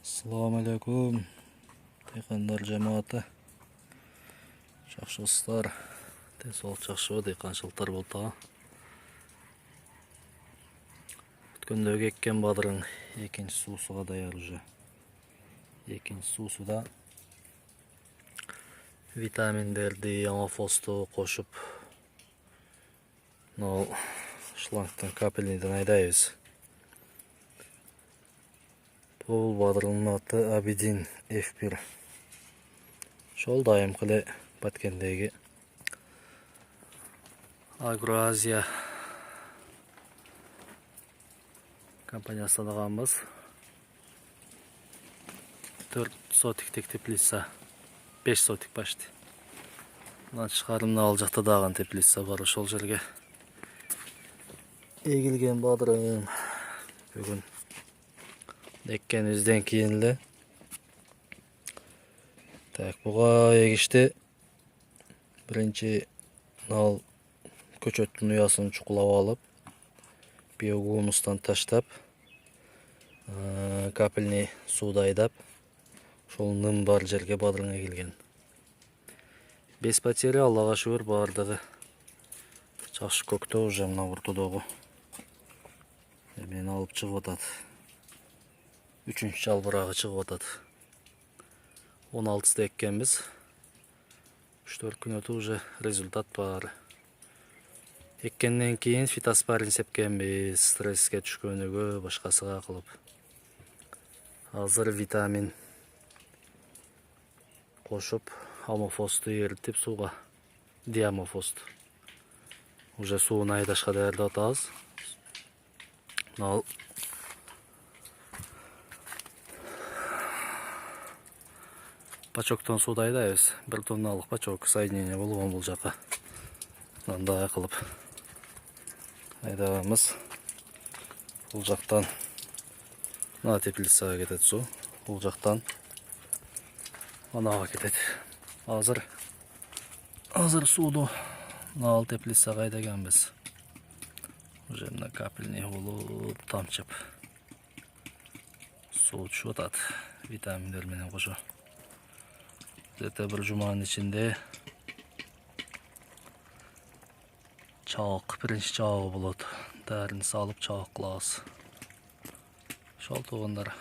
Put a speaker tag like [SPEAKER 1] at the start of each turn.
[SPEAKER 1] Assalomu alaykum dehqonlar jamoati. Yaxshisilar. Tesol yaxshi dehqonchiliklar bo'ldi. O'tgandagi ekkan badring ikkinchi suvsiga tayyor уже. Ikkinchi suvsida vitaminlarni, yangi fosfo qo'shib no shlangdan kapelnidan haydaymiz. Bu badringning ati Abidin F1. Şol daim qile patkendagi Agroaziya kompaniyasida qilganmiz. 4 sotiklik teplitsa, 5 sotik başti. Bundan chiqarimni oljakda dağın teplitsa var şol yerga. Egilgen badring bugun ekkenimizden keyinli tak buğa egişti. Birinci nal köçöttün uyasını çuqulab alıp biohumusdan taşlap kapelni suda aydap şol ным бар жерге badring egilgen. 5 пәтері Аллаға шүкір бардығы. Жақсы көкті уже мына ортодогу. Мен алып чыгып атат. 3-нчү жалбырагы чыгып атат. 16-да эккенбиз. 3-4 күн өтүп уже результат бар. Эккенден кийин фитоспарин сепкенбиз, стресске түшкөнүгө, башкасыга кылып. Азыр витамин кошуп, амофосту эритип сууга, диамофост. Уже сууну айдашка даярдап атабыз. Ал пачоктон сууду айдайбыз. 1 тонналык пачок соединение болгон бул жака. Мындай кылып айдабыз. Бул жактан мына теплицага кетет суу. Бул жактан анага кетет. Азыр сууду мына теплицага айдаганбыз. Уже мына капельный болуп тамчып суу түшүп атат. Витаминдер менен кошо. Где-то bir жуманын ичинде чаак, биринчи чаагы болот. Дәрини салып чаак кылабыз. Шол тугундар.